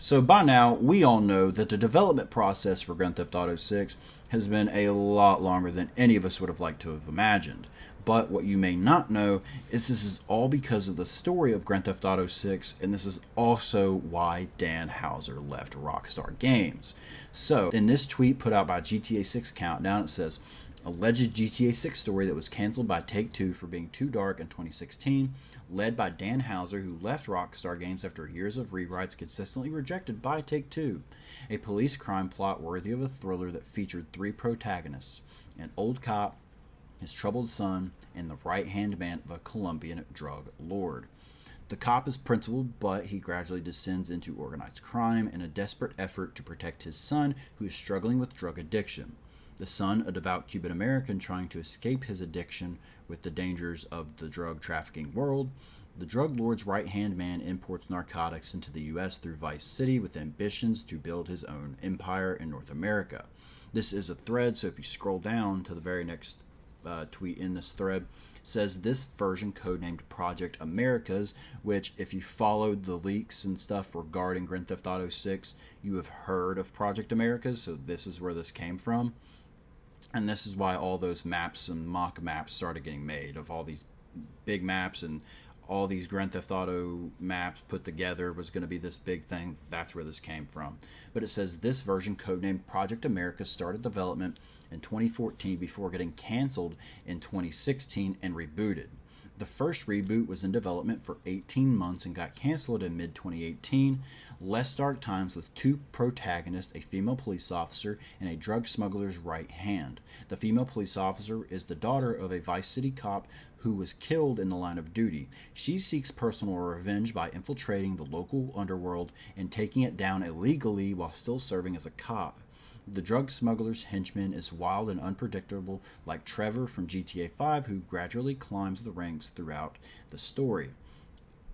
So by now, we all know that the development process for Grand Theft Auto 6 has been a lot longer than any of us would have liked to have imagined. But what you may not know is this is all because of the story of Grand Theft Auto 6, and this is also why Dan Houser left Rockstar Games. So, in this tweet put out by GTA 6 Countdown, it says, alleged GTA 6 story that was canceled by Take-Two for being too dark in 2016, led by Dan Houser, who left Rockstar Games after years of rewrites consistently rejected by Take-Two. A police crime plot worthy of a thriller that featured three protagonists: an old cop, his troubled son, and the right-hand man of a Colombian drug lord. The cop is principled, but he gradually descends into organized crime in a desperate effort to protect his son, who is struggling with drug addiction. The son, a devout Cuban American trying to escape his addiction with the dangers of the drug trafficking world, the drug lord's right hand man imports narcotics into the U.S. through Vice City with ambitions to build his own empire in North America. This is a thread, so if you scroll down to the very next tweet in this thread, says this version codenamed Project Americas, which if you followed the leaks and stuff regarding Grand Theft Auto 6, you have heard of Project Americas, so this is where this came from. And this is why all those maps and mock maps started getting made of all these big maps, and all these Grand Theft Auto maps put together was going to be this big thing. That's where this came from. But it says this version, codenamed Project America, started development in 2014 before getting canceled in 2016 and rebooted. The first reboot was in development for 18 months and got canceled in mid 2018. Less dark times with two protagonists, a female police officer and a drug smuggler's right hand. The female police officer is the daughter of a Vice City cop who was killed in the line of duty. She seeks personal revenge by infiltrating the local underworld and taking it down illegally while still serving as a cop. The drug smuggler's henchman is wild and unpredictable, like Trevor from GTA 5, who gradually climbs the ranks throughout the story.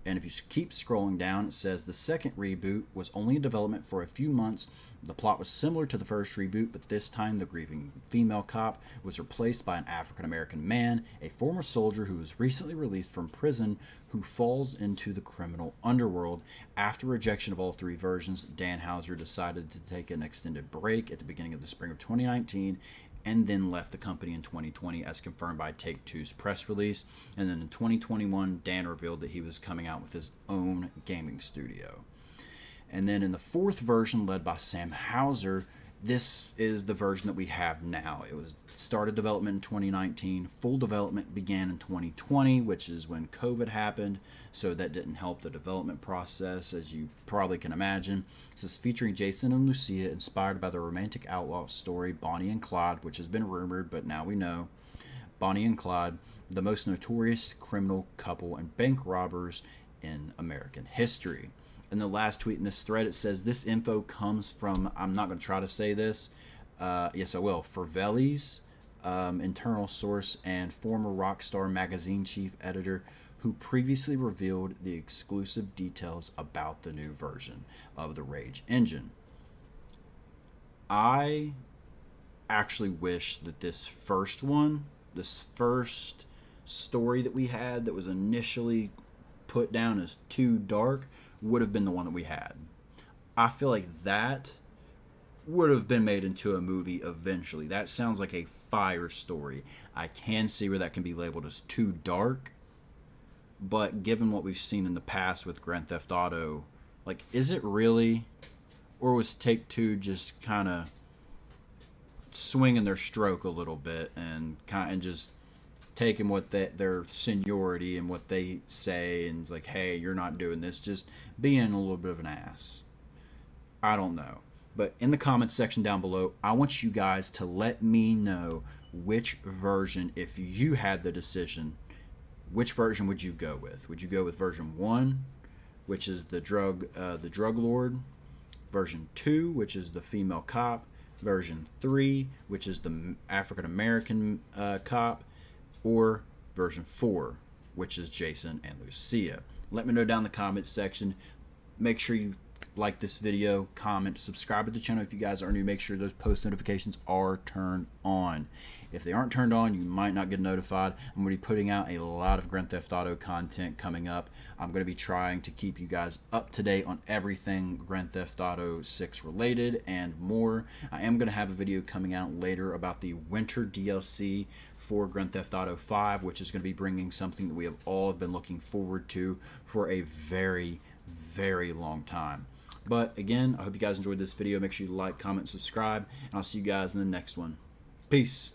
And if you keep scrolling down, it says the second reboot was only in development for a few months. The plot was similar to the first reboot, but this time the grieving female cop was replaced by an African American man, a former soldier who was recently released from prison, who falls into the criminal underworld. After rejection of all three versions, Dan Houser decided to take an extended break at the beginning of the spring of 2019 and then left the company in 2020, as confirmed by Take-Two's press release. And then in 2021, Dan revealed that he was coming out with his own gaming studio. And then in the fourth version, led by Sam Houser, this is the version that we have now. It was started development in 2019. Full development began in 2020, which is when COVID happened, so that didn't help the development process, as you probably can imagine. This is featuring Jason and Lucia, inspired by the romantic outlaw story Bonnie and Clyde, which has been rumored, but now we know. Bonnie and Clyde, the most notorious criminal couple and bank robbers in American history. In the last tweet in this thread, it says this info comes from, I'm not going to try to say this, yes I will, Fervelli's internal source and former Rockstar magazine chief editor, who previously revealed the exclusive details about the new version of the Rage engine. I actually wish that this first story that we had that was initially put down as too dark would have been the one that we had. I feel like that would have been made into a movie eventually. That sounds like a fire story. I can see where that can be labeled as too dark, but given what we've seen in the past with Grand Theft Auto, like, is it really? Or was Take-Two just kind of swinging their stroke a little bit and just taking what their seniority and what they say and like, hey, you're not doing this, just being a little bit of an ass? I don't know. But in the comments section down below, I want you guys to let me know which version, if you had the decision, which version would you go with? Would you go with version 1, which is the drug lord, version 2, which is the female cop, version 3, which is the African American cop, or version 4, which is Jason and Lucia? Let me know down in the comments section. Make sure you like this video, comment, subscribe to the channel if you guys are new. Make sure those post notifications are turned on. If they aren't turned on, you might not get notified. I'm going to be putting out a lot of Grand Theft Auto content coming up. I'm going to be trying to keep you guys up to date on everything Grand Theft Auto 6 related and more. I am going to have a video coming out later about the winter DLC for Grand Theft Auto 5, which is going to be bringing something that we have all been looking forward to for a very, very long time. But again, I hope you guys enjoyed this video. Make sure you like, comment, subscribe, and I'll see you guys in the next one. Peace.